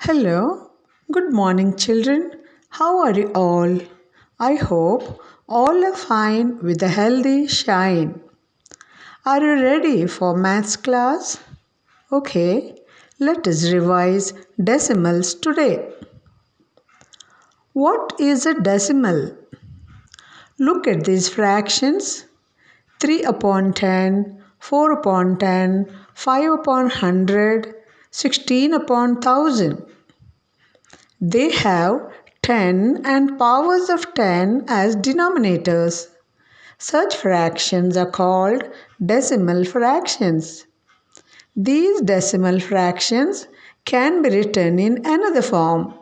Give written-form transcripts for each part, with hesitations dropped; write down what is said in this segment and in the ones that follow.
Hello, good morning, children. How are you all? I hope all are fine with a healthy shine. Are you ready for maths class? Okay, let us revise decimals today. What is a decimal? Look at these fractions 3 upon 10, 4 upon 10, 5 upon 100, 16 upon 1000. They have 10 and powers of 10 as denominators. Such fractions are called decimal fractions. These decimal fractions can be written in another form.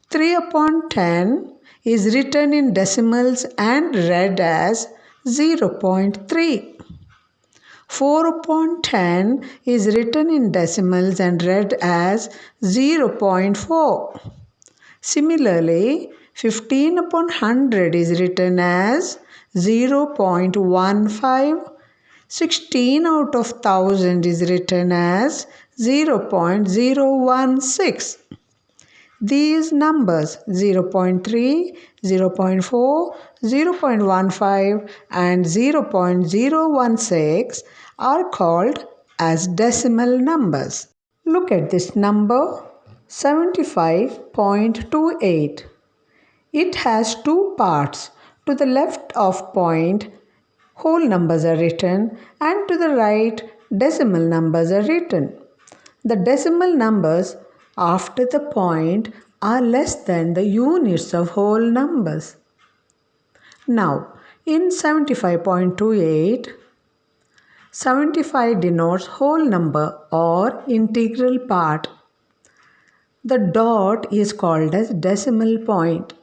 3 upon 10 is written in decimals and read as 0.3. 4 upon 10 is written in decimals and read as 0.4. Similarly, 15 upon 100 is written as 0.15. 16 out of 1000 is written as 0.016. These numbers 0.3, 0.4, 0.15 and 0.016 are called as decimal numbers. Look at this number 75.28. It has two parts. To the left of point, whole numbers are written, and to the right, decimal numbers are written. The decimal numbers after the point are less than the units of whole numbers. Now, in 75.28, 75 denotes whole number or integral part. The dot is called as decimal point.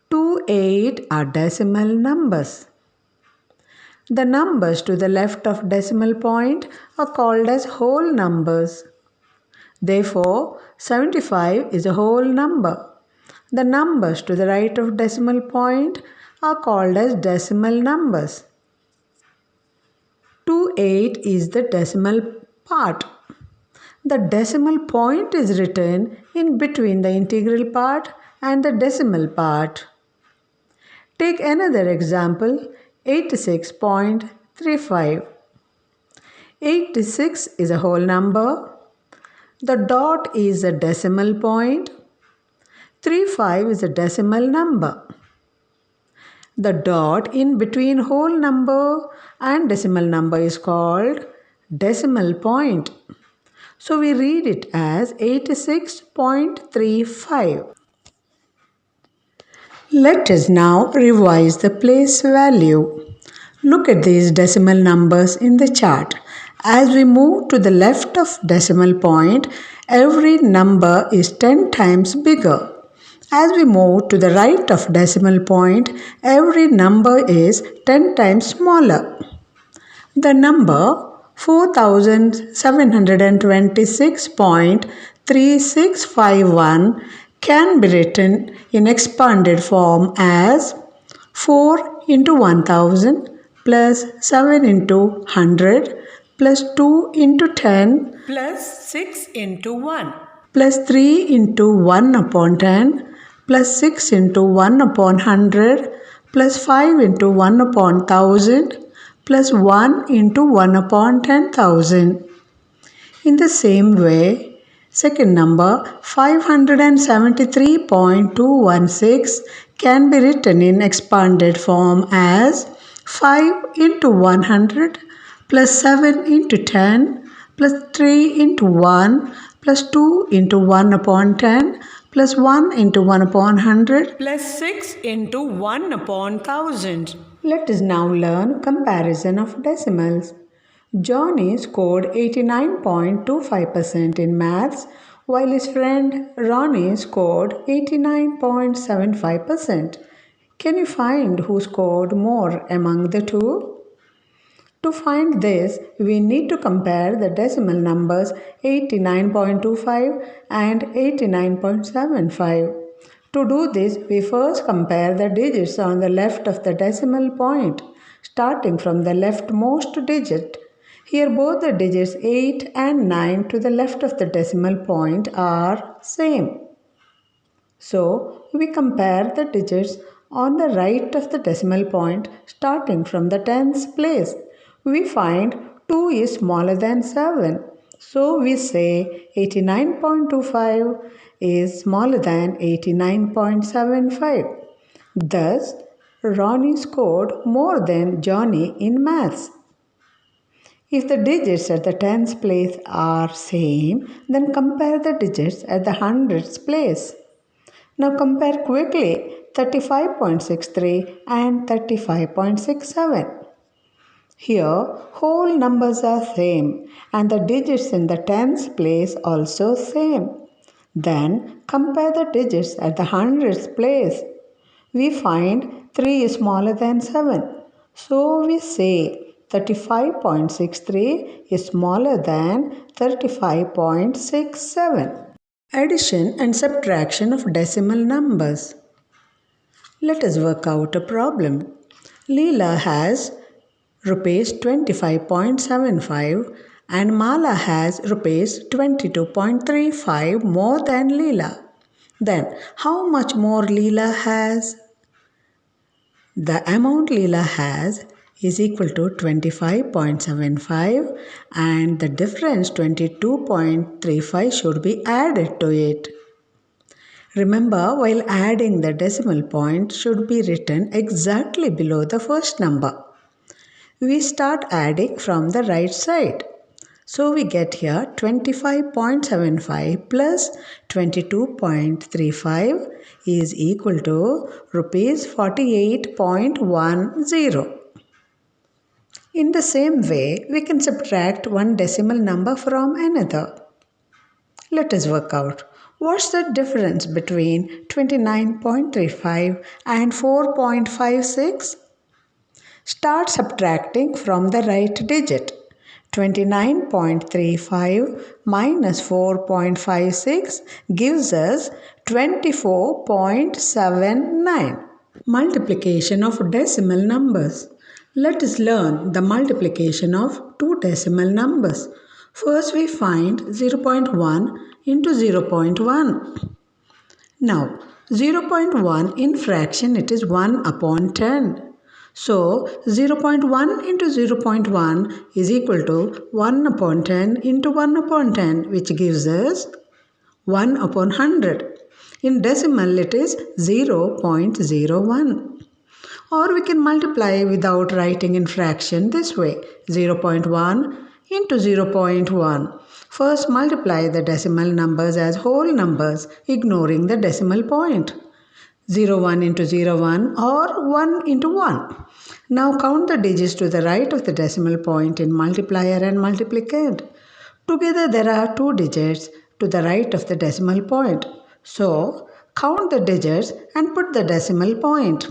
28 are decimal numbers. The numbers to the left of decimal point are called as whole numbers. Therefore, 75 is a whole number. The numbers to the right of decimal point are called as decimal numbers. 28 is the decimal part. The decimal point is written in between the integral part and the decimal part. Take another example, 86.35. 86 is a whole number. The dot is a decimal point. 35 is a decimal number. The dot in between whole number and decimal number is called decimal point. So we read it as 86.35. Let us now revise the place value. Look at these decimal numbers in the chart. As we move to the left of decimal point, every number is 10 times bigger. As we move to the right of decimal point, every number is 10 times smaller. The number 4726.3651 can be written in expanded form as 4 into 1000 plus 7 into 100 plus 2 into 10 plus 6 into 1 plus 3 into 1 upon 10 plus 6 into 1 upon 100 plus 5 into 1 upon 1000 plus 1 into 1 upon 10,000. In the same way, second number 573.216 can be written in expanded form as 5 into 100 plus 7 into 10 plus 3 into 1 plus 2 into 1 upon 10 plus 1 into 1 upon 100 plus 6 into 1 upon 1000. Let us now learn comparison of decimals. Johnny scored 89.25% in maths, while his friend Ronnie scored 89.75%. Can you find who scored more among the two? To find this, we need to compare the decimal numbers 89.25 and 89.75. To do this, we first compare the digits on the left of the decimal point, starting from the leftmost digit. Here both the digits 8 and 9 to the left of the decimal point are same. So we compare the digits on the right of the decimal point starting from the tens place. We find 2 is smaller than 7. So we say 89.25 is smaller than 89.75. Thus, Ronnie scored more than Johnny in maths. If the digits at the tens place are same, then compare the digits at the hundreds place. Now compare quickly 35.63 and 35.67. Here, whole numbers are same and the digits in the tens place also same. Then compare the digits at the hundreds place. We find 3 is smaller than 7. So we say 35.63 is smaller than 35.67. Addition and subtraction of decimal numbers. Let us work out a problem. Leela has rupees 25.75 and Mala has rupees 22.35 more than Leela. Then how much more Leela has? The amount Leela has is equal to 25.75 and the difference 22.35 should be added to it. Remember, while adding the decimal point should be written exactly below the first number. We start adding from the right side. So we get here 25.75 plus 22.35 is equal to rupees 48.10. In the same way, we can subtract one decimal number from another. Let us work out. What's the difference between 29.35 and 4.56? Start subtracting from the right digit. 29.35 minus 4.56 gives us 24.79. Multiplication of decimal numbers. Let us learn the multiplication of two decimal numbers. First we find 0.1 into 0.1. Now 0.1 in fraction it is 1 upon 10. So 0.1 into 0.1 is equal to 1 upon 10 into 1 upon 10 which gives us 1 upon 100. In decimal it is 0.01. Or we can multiply without writing in fraction this way 0.1 into 0.1. First multiply the decimal numbers as whole numbers ignoring the decimal point. 0, 1 into 0, 1 or 1 into 1. Now count the digits to the right of the decimal point in multiplier and multiplicand. Together there are two digits to the right of the decimal point. So count the digits and put the decimal point.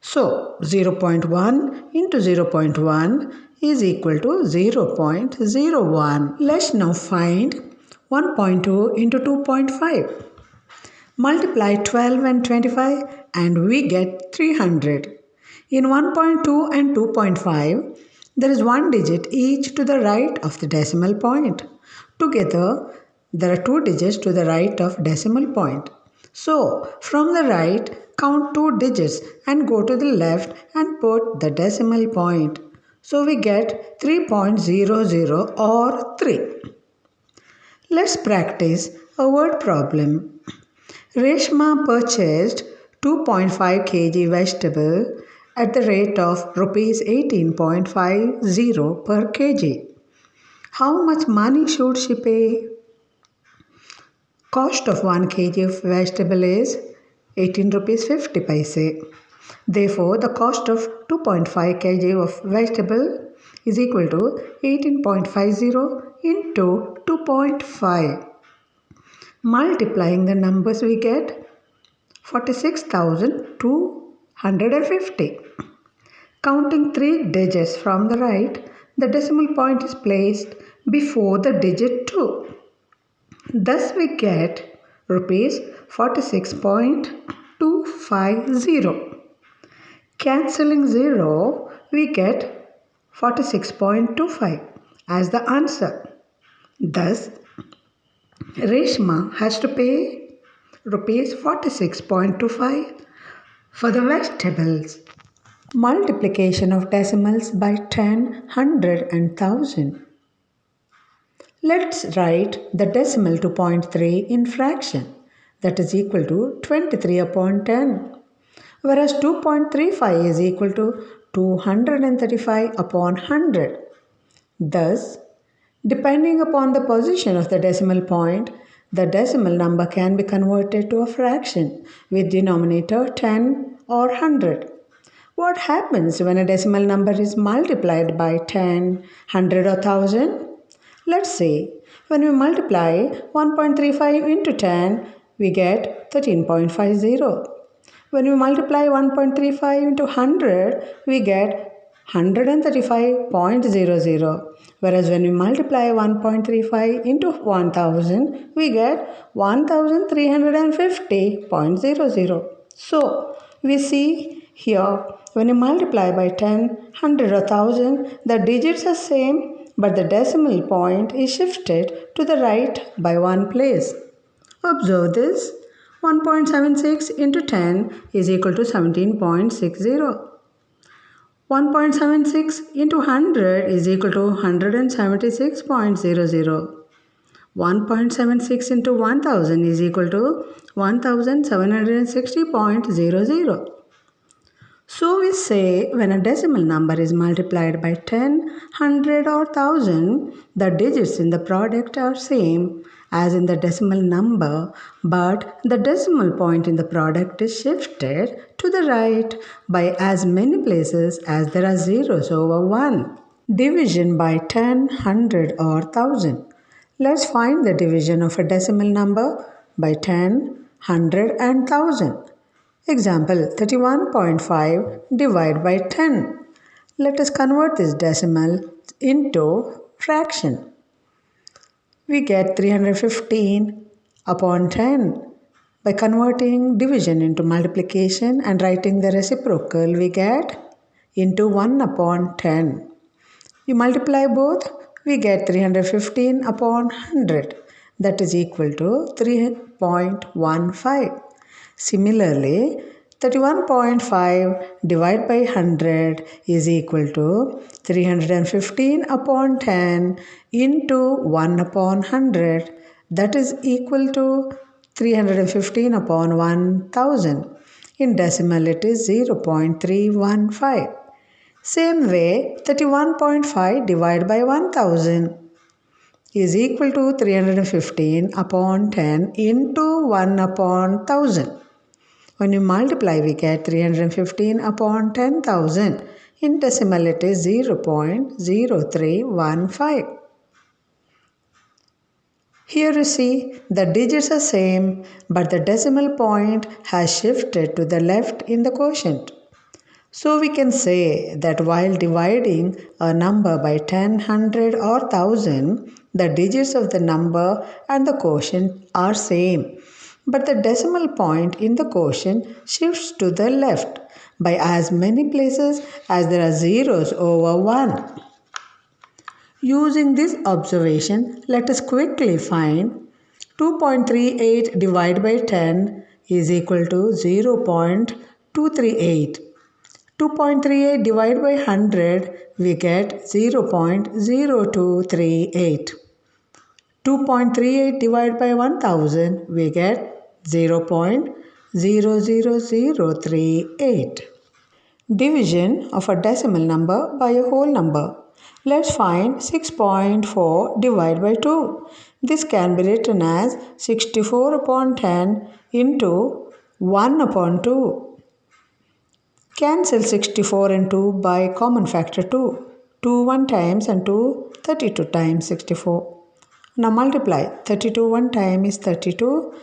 So 0.1 into 0.1 is equal to 0.01. Let's now find 1.2 into 2.5. Multiply 12 and 25 and we get 300. In 1.2 and 2.5, there is one digit each to the right of the decimal point. Together, there are two digits to the right of decimal point. So, from the right, count two digits and go to the left and put the decimal point. So, we get 3.00 or 3. Let's practice a word problem. Reshma purchased 2.5 kg vegetable at the rate of rupees 18.50 per kg. How much money should she pay? Cost of 1 kg of vegetable is 18 rupees 50 paise. Therefore, the cost of 2.5 kg of vegetable is equal to 18.50 into 2.5. Multiplying the numbers we get 46,250. Counting 3 digits from the right, the decimal point is placed before the digit 2. Thus we get rupees 46.250. Cancelling 0, we get 46.25. as the answer. Thus, Reshma has to pay rupees 46.25 for the vegetables. Multiplication of decimals by 10, 100 and 1000. Let's write the decimal to point 3 in fraction, that is equal to 23 upon 10, whereas 2.35 is equal to 235 upon 100. Thus, depending upon the position of the decimal point, the decimal number can be converted to a fraction with denominator 10 or 100. What happens when a decimal number is multiplied by 10, 100 or 1000? Let's see. When we multiply 1.35 into 10, we get 13.50. When we multiply 1.35 into 100, we get 135.00. Whereas when we multiply 1.35 into 1000, we get 1350.00. So, we see here when you multiply by 10, 100 or 1000, the digits are same but the decimal point is shifted to the right by one place. Observe this. 1.76 into 10 is equal to 17.60. 1.76 into 100 is equal to 176.00. 1.76 into 1000 is equal to 1760.00. So we say when a decimal number is multiplied by 10, 100 or 1000, the digits in the product are same as in the decimal number, but the decimal point in the product is shifted to the right by as many places as there are zeros over 1. Division by 10, 100 or 1000. Let's find the division of a decimal number by 10, 100 and 1000. Example 31.5 divided by 10. Let us convert this decimal into fraction. We get 315 upon 10. By converting division into multiplication and writing the reciprocal, we get into 1 upon 10. You multiply both, we get 315 upon 100. That is equal to 3.15. Similarly, 31.5 divided by 100 is equal to 315 upon 10 into 1 upon 100. That is equal to 315 upon 1000. In decimal it is 0.315. Same way, 31.5 divided by 1000 is equal to 315 upon 10 into 1 upon 1000. When you multiply, we get 315 upon 10,000. In decimal, it is 0.0315. Here you see the digits are same, but the decimal point has shifted to the left in the quotient. So we can say that while dividing a number by 10, 100 or 1000, the digits of the number and the quotient are same. But the decimal point in the quotient shifts to the left by as many places as there are zeros over 1. Using this observation, let us quickly find 2.38 divided by 10 is equal to 0.238. 2.38 divided by 100, we get 0.0238. 2.38 divided by 1000, we get 0.00038. Division of a decimal number by a whole number. Let's find 6.4 divided by 2. This can be written as 64 upon 10 into 1 upon 2. Cancel 64 and 2 by common factor 2. 2 1 times and 2 32 times 64. Now multiply. 32 one time is 32.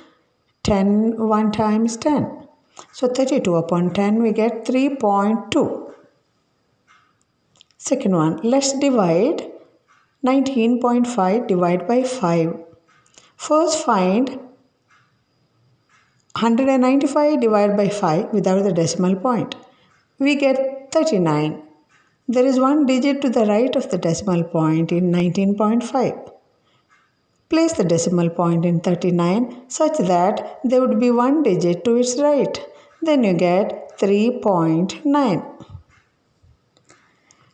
10 one time is 10. So 32 upon 10 we get 3.2. Second one. Let's divide 19.5 divided by 5. First find 195 divided by 5 without the decimal point. We get 39. There is one digit to the right of the decimal point in 19.5. Place the decimal point in 39 such that there would be one digit to its right. Then you get 3.9.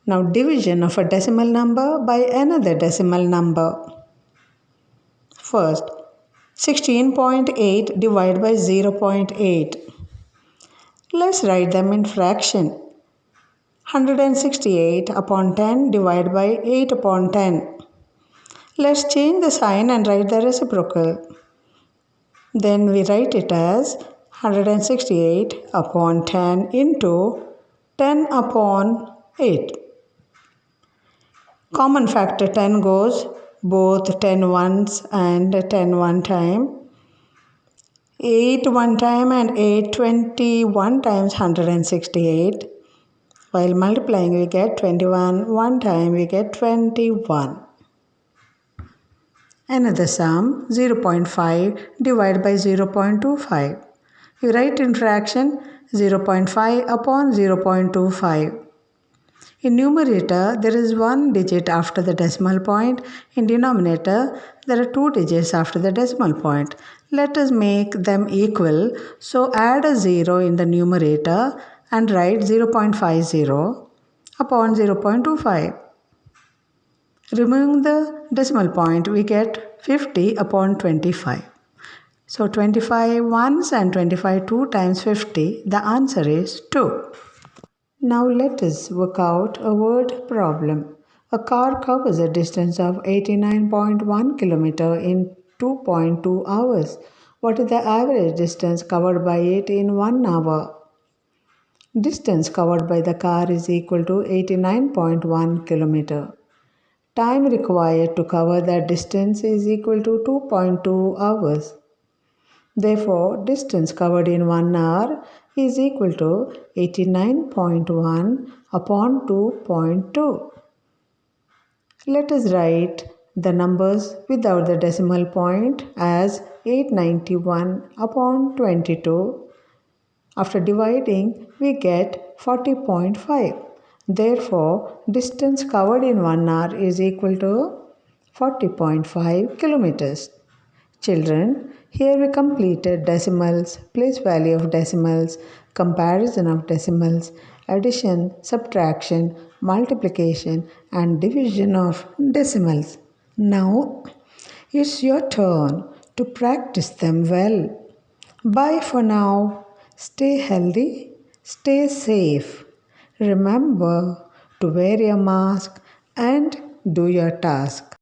Now division of a decimal number by another decimal number. First, 16.8 divided by 0.8. Let's write them in fraction. 168 upon 10 divided by 8 upon 10. Let's change the sign and write the reciprocal. Then we write it as 168 upon 10 into 10 upon 8. Common factor 10 goes both 10 once and 10 one time. 8 one time and 8 21 times 168. While multiplying we get 21 one time we get 21. Another sum 0.5 divided by 0.25. We write in fraction 0.5 upon 0.25. In numerator, there is one digit after the decimal point. In denominator, there are two digits after the decimal point. Let us make them equal. So add a 0 in the numerator and write 0.50 upon 0.25. Removing the decimal point, we get 50 upon 25. So 25 once and 25 two times 50. The answer is 2. Now let us work out a word problem. A car covers a distance of 89.1 km in 2.2 hours. What is the average distance covered by it in 1 hour? Distance covered by the car is equal to 89.1 km. Time required to cover that distance is equal to 2.2 hours. Therefore, distance covered in 1 hour is equal to 89.1 upon 2.2. Let us write the numbers without the decimal point as 891 upon 22. After dividing, we get 40.5. Therefore, distance covered in 1 hour is equal to 40.5 kilometers. Children, here we completed decimals, place value of decimals, comparison of decimals, addition, subtraction, multiplication and division of decimals. Now, it's your turn to practice them well. Bye for now. Stay healthy, stay safe. Remember to wear your mask and do your task.